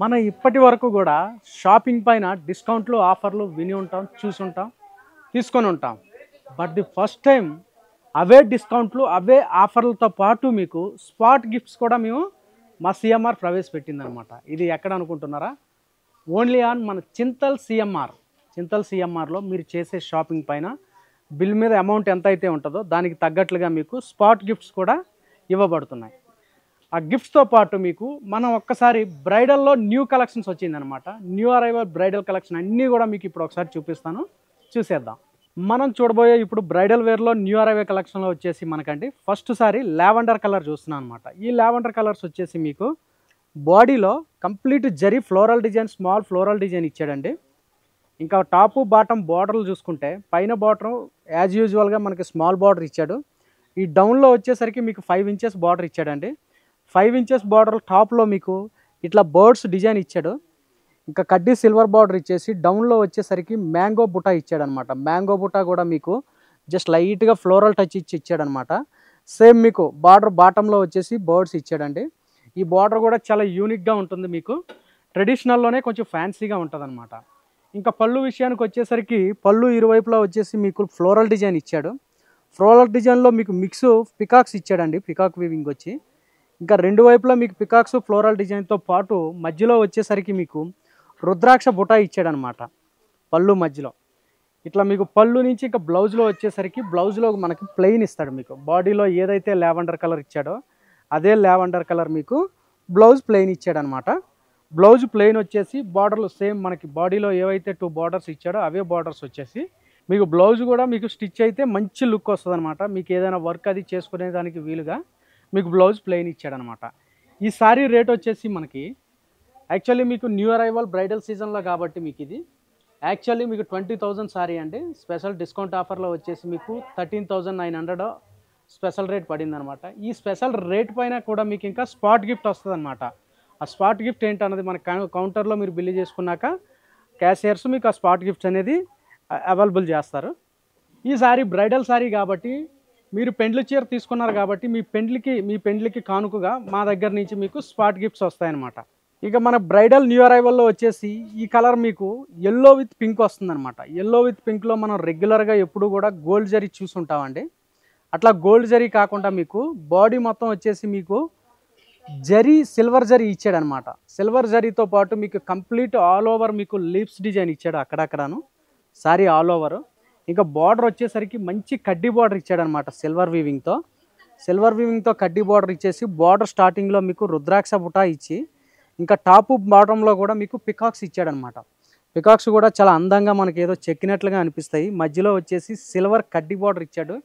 మన ఇప్పటి వరకు కూడా షాపింగ్ పైన డిస్కౌంట్లు ఆఫర్లు విని ఉంటాం, చూసి ఉంటాం, తీసుకొని ఉంటాం. బట్ ది ఫస్ట్ టైం అవే డిస్కౌంట్లు అవే ఆఫర్లతో పాటు మీకు స్పాట్ గిఫ్ట్స్ కూడా మేము మా సిఎంఆర్ ప్రవేశపెట్టిందనమాట. ఇది ఎక్కడ అనుకుంటున్నారా? ఓన్లీ ఆన్ మన చింతల్ సిఎంఆర్లో మీరు చేసే షాపింగ్ పైన బిల్ మీద అమౌంట్ ఎంత అయితే ఉంటుందో దానికి తగ్గట్లుగా మీకు స్పాట్ గిఫ్ట్స్ కూడా ఇవ్వబడుతున్నాయి. ఆ గిఫ్ట్స్తో పాటు మీకు మనం ఒక్కసారి బ్రైడల్లో న్యూ కలెక్షన్స్ వచ్చిందనమాట. న్యూ అరైవల్ బ్రైడల్ కలెక్షన్ అన్నీ కూడా మీకు ఇప్పుడు ఒకసారి చూపిస్తాను, చూసేద్దాం. మనం చూడబోయే ఇప్పుడు బ్రైడల్ వేర్లో న్యూ అరైవల్ కలెక్షన్లో వచ్చేసి మనకండి ఫస్ట్ సారి లావెండర్ కలర్ చూస్తున్నాం అనమాట. ఈ లావెండర్ కలర్స్ వచ్చేసి మీకు బాడీలో complete zari floral design, small floral design ఇచ్చాడండి. ఇంకా టాపు బాటమ్ బార్డర్లు చూసుకుంటే పైన బార్డర్ యాజ్ యూజువల్గా మనకి స్మాల్ బార్డర్ ఇచ్చాడు. ఈ డౌన్లో వచ్చేసరికి మీకు 5 ఇంచెస్ బార్డర్ ఇచ్చాడండి. 5 ఇంచెస్ బార్డర్ టాప్లో మీకు ఇట్లా బర్డ్స్ డిజైన్ ఇచ్చాడు. ఇంకా కడ్డీ సిల్వర్ బార్డర్ ఇచ్చేసి డౌన్లో వచ్చేసరికి మ్యాంగో బుటా ఇచ్చాడనమాట. మ్యాంగో బుటా కూడా మీకు జస్ట్ లైట్గా ఫ్లోరల్ టచ్ ఇచ్చాడనమాట. సేమ్ మీకు బార్డర్ బాటంలో వచ్చేసి బర్డ్స్ ఇచ్చాడండి. ఈ బార్డర్ కూడా చాలా యూనిక్గా ఉంటుంది, మీకు ట్రెడిషనల్లోనే కొంచెం ఫ్యాన్సీగా ఉంటుంది అనమాట. ఇంకా పళ్ళు విషయానికి వచ్చేసరికి పళ్ళు ఇరువైపులా వచ్చేసి మీకు ఫ్లోరల్ డిజైన్ ఇచ్చాడు. ఫ్లోరల్ డిజైన్లో మీకు మిక్స్ పికాక్స్ ఇచ్చాడండి, పికాక్ వీవింగ్ వచ్చి. ఇంకా రెండు వైపులా మీకు పికాక్స్ ఫ్లోరల్ డిజైన్తో పాటు మధ్యలో వచ్చేసరికి మీకు రుద్రాక్ష బుటా ఇచ్చాడనమాట పళ్ళు మధ్యలో. ఇట్లా మీకు పళ్ళు నుంచి ఇంకా బ్లౌజ్లో వచ్చేసరికి బ్లౌజ్లో మనకి ప్లెయిన్ ఇస్తాడు. మీకు బాడీలో ఏదైతే లావెండర్ కలర్ ఇచ్చాడో అదే లావెండర్ కలర్ మీకు బ్లౌజ్ ప్లెయిన్ ఇచ్చాడనమాట. బ్లౌజ్ ప్లెయిన్ వచ్చేసి బార్డర్లు సేమ్ మనకి బాడీలో ఏవైతే 2 బార్డర్స్ ఇచ్చాడో అవే బార్డర్స్ వచ్చేసి మీకు బ్లౌజ్ కూడా మీకు స్టిచ్ అయితే మంచి లుక్ వస్తుంది అనమాట. మీకు ఏదైనా వర్క్ అది చేసుకునే దానికి వీలుగా మీకు బ్లౌజ్ ప్లెయిన్ ఇచ్చాడనమాట. ఈ సారీ రేట్ వచ్చేసి మనకి యాక్చువల్లీ మీకు న్యూ అరైవల్ బ్రైడల్ సీజన్లో కాబట్టి మీకు ఇది యాక్చువల్లీ మీకు 20,000 సారీ అండి. స్పెషల్ డిస్కౌంట్ ఆఫర్లో వచ్చేసి మీకు 13,900 స్పెషల్ రేట్ పడింది అనమాట. ఈ స్పెషల్ రేట్ పైన కూడా మీకు ఇంకా స్పాట్ గిఫ్ట్ వస్తుంది అనమాట. ఆ స్పాట్ గిఫ్ట్ ఏంటన్నది మన కౌంటర్లో మీరు బిల్లు చేసుకున్నాక క్యాషియర్స్ మీకు ఆ స్పాట్ గిఫ్ట్స్ అనేది అవైలబుల్ చేస్తారు. ఈ సారీ బ్రైడల్ సారీ కాబట్టి మీరు పెండ్లి చీర తీసుకున్నారు కాబట్టి మీ పెండ్లికి కానుకగా మా దగ్గర నుంచి మీకు స్పాట్ గిఫ్ట్స్ వస్తాయన్నమాట. ఇక మన బ్రైడల్ న్యూ అరైవల్లో వచ్చేసి ఈ కలర్ మీకు ఎల్లో విత్ పింక్ వస్తుందన్నమాట. ఎల్లో విత్ పింక్లో మనం రెగ్యులర్గా ఎప్పుడు కూడా గోల్డ్ జరీ చూసుంటామండి. అట్లా గోల్డ్ జరీ కాకుండా మీకు బాడీ మొత్తం వచ్చేసి మీకు జరీ సిల్వర్ జరీ ఇచ్చాడనమాట. సిల్వర్ జరీతో పాటు మీకు కంప్లీట్ ఆల్ ఓవర్ మీకు లీవ్స్ డిజైన్ ఇచ్చాడు అక్కడక్కడను సారీ ఆల్ ఓవర్. ఇంకా బార్డర్ వచ్చేసరికి మంచి కడ్డీ బార్డర్ ఇచ్చాడనమాట సిల్వర్ వీవింగ్తో కడ్డీ బార్డర్ ఇచ్చేసి బార్డర్ స్టార్టింగ్లో మీకు రుద్రాక్ష బుటా ఇచ్చి ఇంకా టాపు బాటంలో కూడా మీకు పికాక్స్ ఇచ్చాడనమాట. పికాక్స్ కూడా చాలా అందంగా మనకి ఏదో చెక్కినట్లుగా అనిపిస్తాయి. మధ్యలో వచ్చేసి సిల్వర్ కడ్డీ బార్డర్ ఇచ్చాడు.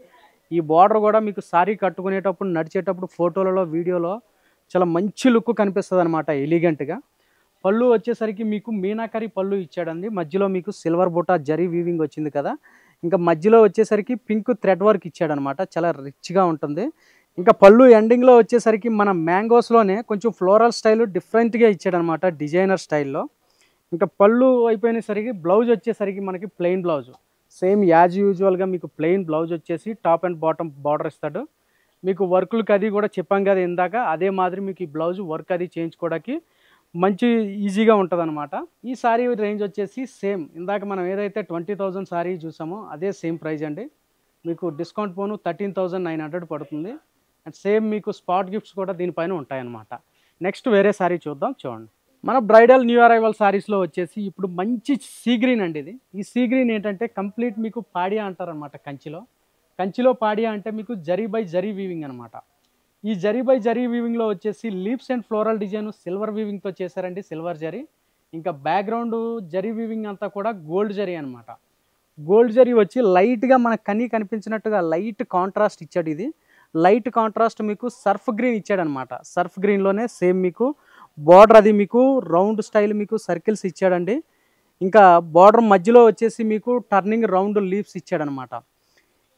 ఈ బార్డర్ కూడా మీకు సారీ కట్టుకునేటప్పుడు నడిచేటప్పుడు ఫోటోలలో వీడియోలో చాలా మంచి లుక్ కనిపిస్తుంది అనమాట, ఎలిగెంట్గా. పళ్ళు వచ్చేసరికి మీకు మీనాకరి పళ్ళు ఇచ్చాడండి. మధ్యలో మీకు సిల్వర్ బుటా జరీ వీవింగ్ వచ్చింది కదా. ఇంకా మధ్యలో వచ్చేసరికి పింక్ థ్రెడ్ వర్క్ ఇచ్చాడనమాట, చాలా రిచ్గా ఉంటుంది. ఇంకా పళ్ళు ఎండింగ్లో వచ్చేసరికి మన మ్యాంగోస్లోనే కొంచెం ఫ్లోరల్ స్టైల్ డిఫరెంట్గా ఇచ్చాడనమాట, డిజైనర్ స్టైల్లో. ఇంకా పళ్ళు అయిపోయినసరికి బ్లౌజ్ వచ్చేసరికి మనకి ప్లెయిన్ బ్లౌజ్ సేమ్ యాజ్ యూజువల్గా మీకు ప్లెయిన్ బ్లౌజ్ వచ్చేసి టాప్ అండ్ బాటమ్ బార్డర్ ఇస్తాడు. మీకు వర్కులకి అది కూడా చెప్పాం కదా ఇందాక, అదే మాదిరి మీకు ఈ బ్లౌజ్ వర్క్ అది చేయించుకోవడానికి మంచి ఈజీగా ఉంటుంది అనమాట. ఈ సారీ రేంజ్ వచ్చేసి సేమ్ ఇందాక మనం ఏదైతే 20,000 సారీ చూసామో అదే సేమ్ ప్రైజ్ అండి. మీకు డిస్కౌంట్ పోను 13,900 పడుతుంది. అండ్ సేమ్ మీకు స్పాట్ గిఫ్ట్స్ కూడా దీనిపైన ఉంటాయన్నమాట. నెక్స్ట్ వేరే సారీ చూద్దాం, చూడండి. మన బ్రైడల్ న్యూ అరైవల్ సారీస్లో వచ్చేసి ఇప్పుడు మంచి సీ గ్రీన్ అండి ఇది. ఈ సీ గ్రీన్ ఏంటంటే కంప్లీట్ మీకు పాడియా అంటారనమాట. కంచిలో పాడియా అంటే మీకు జరీ బై జరీ వీవింగ్ అనమాట. ఈ జరీ బై జరీ వీవింగ్లో వచ్చేసి leaves and floral design silver వీవింగ్తో చేశారండి, సిల్వర్ జరీ. ఇంకా బ్యాక్గ్రౌండ్ జరీ వీవింగ్ అంతా కూడా గోల్డ్ జరీ అనమాట. గోల్డ్ జరీ వచ్చి లైట్గా మన కనిపించినట్టుగా లైట్ కాంట్రాస్ట్ ఇచ్చాడు. ఇది లైట్ కాంట్రాస్ట్ మీకు సర్ఫ్ గ్రీన్ ఇచ్చాడనమాట. సర్ఫ్ గ్రీన్లోనే సేమ్ మీకు బార్డర్ అది మీకు రౌండ్ స్టైల్ మీకు సర్కిల్స్ ఇచ్చాడండి. ఇంకా బార్డర్ మధ్యలో వచ్చేసి మీకు టర్నింగ్ రౌండ్ లీవ్స్ ఇచ్చాడనమాట.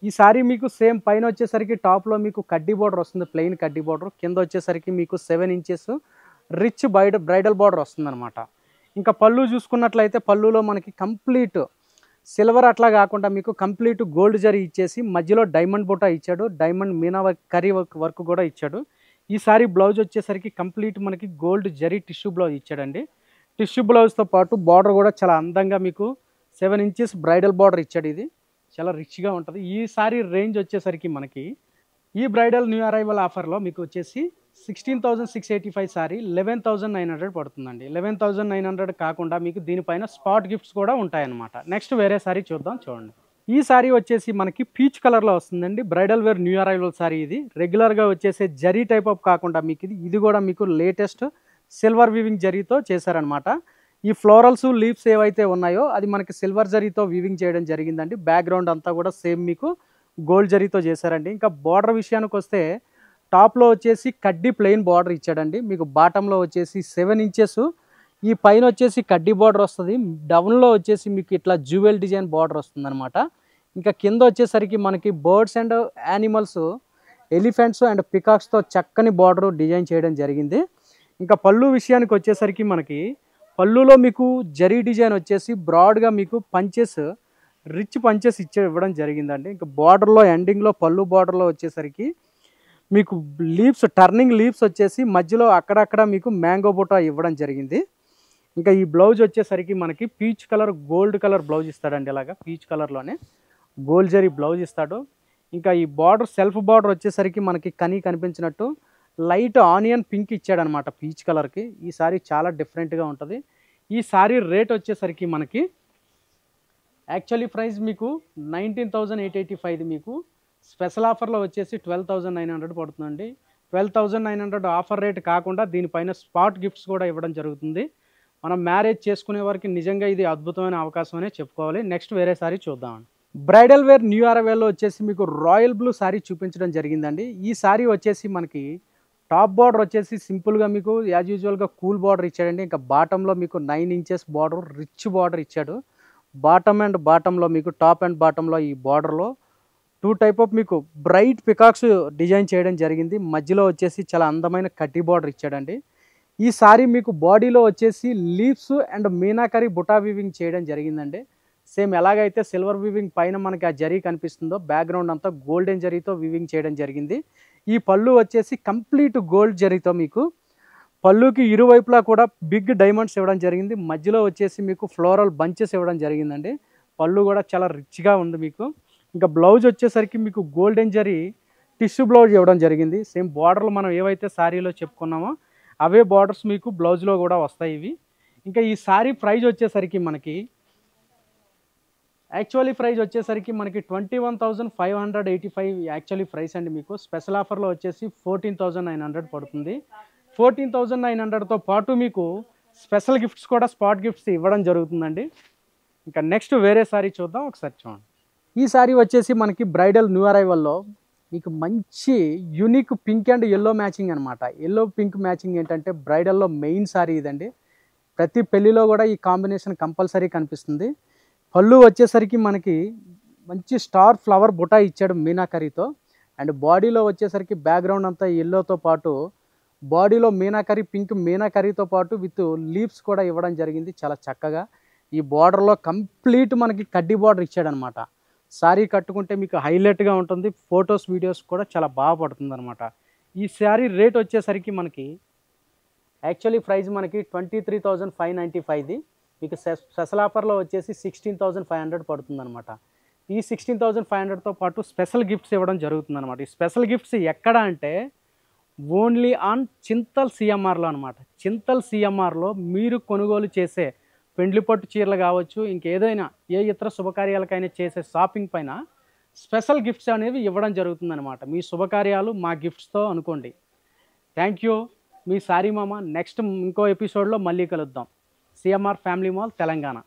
ఈ సారీ మీకు సేమ్ పైన వచ్చేసరికి టాప్లో మీకు కడ్డీ బార్డర్ వస్తుంది, ప్లెయిన్ కడ్డీ బార్డర్. కింద వచ్చేసరికి మీకు 7 ఇంచెస్ రిచ్ బ్రైడల్ బార్డర్ వస్తుందన్నమాట. ఇంకా పళ్ళు చూసుకున్నట్లయితే పళ్ళులో మనకి కంప్లీట్ సిల్వర్ అట్లా కాకుండా మీకు కంప్లీట్ గోల్డ్ జరీ ఇచ్చేసి మధ్యలో డైమండ్ బుటా ఇచ్చాడు, డైమండ్ మీనా కరీ వర్క్ కూడా ఇచ్చాడు. ఈ సారీ బ్లౌజ్ వచ్చేసరికి కంప్లీట్ మనకి గోల్డ్ జరీ టిష్యూ బ్లౌజ్ ఇచ్చాడండి. టిష్యూ బ్లౌజ్తో పాటు బార్డర్ కూడా చాలా అందంగా మీకు 7 ఇంచెస్ బ్రైడల్ బార్డర్ ఇచ్చాడు. ఇది చాలా రిచ్గా ఉంటుంది. ఈ సారీ రేంజ్ వచ్చేసరికి మనకి ఈ బ్రైడల్ న్యూ అరైవల్ ఆఫర్లో మీకు వచ్చేసి 16,685 సారీ 11,900 పడుతుందండి. 11,900 కాకుండా మీకు దీనిపైన స్పాట్ గిఫ్ట్స్ కూడా ఉంటాయన్నమాట. నెక్స్ట్ వేరే సారీ చూద్దాం, చూడండి. ఈ సారీ వచ్చేసి మనకి పీచ్ కలర్లో వస్తుందండి. Bridal wear new arrival sari ఇది. రెగ్యులర్గా వచ్చేసే జరీ టైప్ ఆఫ్ కాకుండా మీకు ఇది కూడా మీకు లేటెస్ట్ సిల్వర్ వీవింగ్ జరీతో చేశారనమాట. ఈ ఫ్లోరల్స్ లీవ్స్ ఏవైతే ఉన్నాయో అది మనకి సిల్వర్ జరీతో వీవింగ్ చేయడం జరిగిందండి. బ్యాక్గ్రౌండ్ అంతా కూడా సేమ్ మీకు గోల్డ్ జరీతో చేశారండి. ఇంకా బార్డర్ విషయానికి వస్తే టాప్లో వచ్చేసి కడ్డీ ప్లెయిన్ బార్డర్ ఇచ్చాడండి. మీకు బాటంలో వచ్చేసి 7 ఇంచెస్, ఈ పైన వచ్చేసి కడ్డీ బార్డర్ వస్తుంది. డౌన్లో వచ్చేసి మీకు ఇట్లా జ్యువెల్ డిజైన్ బార్డర్ వస్తుంది అనమాట. ఇంకా కింద వచ్చేసరికి మనకి birds and animals, elephants and పికాక్స్తో చక్కని బార్డర్ డిజైన్ చేయడం జరిగింది. ఇంకా పళ్ళు విషయానికి వచ్చేసరికి మనకి పళ్ళులో మీకు జరీ డిజైన్ వచ్చేసి బ్రాడ్గా మీకు పంచెస్, రిచ్ పంచెస్ ఇవ్వడం జరిగిందండి. ఇంకా బార్డర్లో ఎండింగ్లో పళ్ళు బార్డర్లో వచ్చేసరికి మీకు లీవ్స్, టర్నింగ్ లీవ్స్ వచ్చేసి మధ్యలో అక్కడక్కడ మీకు మ్యాంగో బుటా ఇవ్వడం జరిగింది. ఇంకా ఈ బ్లౌజ్ వచ్చేసరికి మనకి peach colour gold colour blouse ఇస్తాడండి. ఇలాగా పీచ్ కలర్లోనే గోల్డ్ జరీ బ్లౌజ్ ఇస్తాడు. ఇంకా ఈ బార్డర్ సెల్ఫ్ బార్డర్ వచ్చేసరికి మనకి కనిపించినట్టు లైట్ ఆనియన్ పింక్ ఇచ్చాడనమాట పీచ్ కలర్కి. ఈ సారీ చాలా డిఫరెంట్గా ఉంటుంది. ఈ సారీ రేట్ వచ్చేసరికి మనకి యాక్చువల్లీ ప్రైస్ మీకు 19,885, మీకు స్పెషల్ ఆఫర్లో వచ్చేసి 12,900 పడుతుందండి. 12,900 ఆఫర్ రేట్ కాకుండా దీనిపైన స్పాట్ గిఫ్ట్స్ కూడా ఇవ్వడం జరుగుతుంది. మనం మ్యారేజ్ చేసుకునే వారికి నిజంగా ఇది అద్భుతమైన అవకాశం అనే చెప్పుకోవాలి. నెక్స్ట్ వేరే సారీ చూద్దామండి. బ్రైడల్ వేర్ న్యూ అరైవల్లో వచ్చేసి మీకు రాయల్ బ్లూ సారీ చూపించడం జరిగిందండి. ఈ సారీ వచ్చేసి మనకి టాప్ బార్డర్ వచ్చేసి సింపుల్గా మీకు యాజ్ యూజువల్గా కూల్ బార్డర్ ఇచ్చాడండి. ఇంకా బాటంలో మీకు 9 ఇంచెస్ బార్డర్, రిచ్ బార్డర్ ఇచ్చాడు. బాటంలో మీకు టాప్ అండ్ బాటంలో ఈ బార్డర్లో 2 టైప్ ఆఫ్ మీకు బ్రైట్ పికాక్స్ డిజైన్ చేయడం జరిగింది. మధ్యలో వచ్చేసి చాలా అందమైన కడ్డీ బార్డర్ ఇచ్చాడండి. ఈ సారీ మీకు బాడీలో వచ్చేసి leaves and meenakari buta weaving చేయడం జరిగిందండి. సేమ్ ఎలాగైతే సిల్వర్ వీవింగ్ పైన మనకి ఆ జరీ కనిపిస్తుందో బ్యాక్గ్రౌండ్ అంతా గోల్డెన్ జరీతో వీవింగ్ చేయడం జరిగింది. ఈ పళ్ళు వచ్చేసి కంప్లీట్ గోల్డ్ జరీతో మీకు పళ్ళుకి ఇరువైపులా కూడా బిగ్ డైమండ్స్ ఇవ్వడం జరిగింది. మధ్యలో వచ్చేసి మీకు ఫ్లోరల్ బంచెస్ ఇవ్వడం జరిగిందండి. పళ్ళు కూడా చాలా రిచ్గా ఉంది మీకు. ఇంకా బ్లౌజ్ వచ్చేసరికి మీకు గోల్డెన్ జరీ టిష్యూ బ్లౌజ్ ఇవ్వడం జరిగింది. సేమ్ బార్డర్లు మనం ఏవైతే శారీలో చెప్పుకున్నామో అవే బార్డర్స్ మీకు బ్లౌజ్లో కూడా వస్తాయి ఇవి. ఇంకా ఈ శారీ ప్రైజ్ వచ్చేసరికి మనకి యాక్చువల్లీ ప్రైస్ వచ్చేసరికి మనకి 21,585 యాక్చువల్లీ ప్రైస్ అండి. మీకు స్పెషల్ ఆఫర్లో వచ్చేసి 14,900 పడుతుంది. 14,900తో పాటు మీకు స్పెషల్ గిఫ్ట్స్ కూడా స్పాట్ గిఫ్ట్స్ ఇవ్వడం జరుగుతుందండి. ఇంకా నెక్స్ట్ వేరే సారీ చూద్దాం, ఒకసారి చూడండి. ఈ సారీ వచ్చేసి మనకి బ్రైడల్ న్యూ అరైవల్లో మీకు మంచి unique pink and yellow matching అనమాట. ఎల్లో పింక్ మ్యాచింగ్ ఏంటంటే బ్రైడల్లో మెయిన్ సారీ ఇదండి. ప్రతి పెళ్లిలో కూడా ఈ కాంబినేషన్ కంపల్సరీ కనిపిస్తుంది. పళ్ళు వచ్చేసరికి మనకి మంచి స్టార్ ఫ్లవర్ బుటా ఇచ్చాడు మీనాకరీతో. అండ్ బాడీలో వచ్చేసరికి బ్యాక్గ్రౌండ్ అంతా ఎల్లోతో పాటు బాడీలో మీనాకరీ పింక్ మీనాకరీతో పాటు విత్ లీవ్స్ కూడా ఇవ్వడం జరిగింది చాలా చక్కగా. ఈ బార్డర్లో కంప్లీట్ మనకి కడ్డీ బార్డర్ ఇచ్చాడనమాట. శారీ కట్టుకుంటే మీకు హైలైట్గా ఉంటుంది. ఫొటోస్ వీడియోస్ కూడా చాలా బాగా పడుతుంది అనమాట. ఈ శారీ రేట్ వచ్చేసరికి మనకి యాక్చువల్లీ ప్రైస్ మనకి 23,595, మీకు స్పెషల్ ఆఫర్లో వచ్చేసి 16,500 పడుతుందన్నమాట. ఈ 16,500తో పాటు స్పెషల్ గిఫ్ట్స్ ఇవ్వడం జరుగుతుందన్నమాట. ఈ స్పెషల్ గిఫ్ట్స్ ఎక్కడ అంటే ఓన్లీ ఆన్ చింతల్ సిఎంఆర్లో అనమాట. చింతల్ సిఎంఆర్లో మీరు కొనుగోలు చేసే పెండ్లి పట్టు చీరలు కావచ్చు, ఇంకేదైనా ఏ ఇతర శుభకార్యాలకైనా చేసే షాపింగ్ పైన స్పెషల్ గిఫ్ట్స్ అనేవి ఇవ్వడం జరుగుతుందన్నమాట. మీ శుభకార్యాలు మా గిఫ్ట్స్తో అనుకోండి. థ్యాంక్ యూ, మీ సారీ మామ. నెక్స్ట్ ఇంకో ఎపిసోడ్లో మళ్ళీ కలుద్దాం. CMR family mall, Telangana.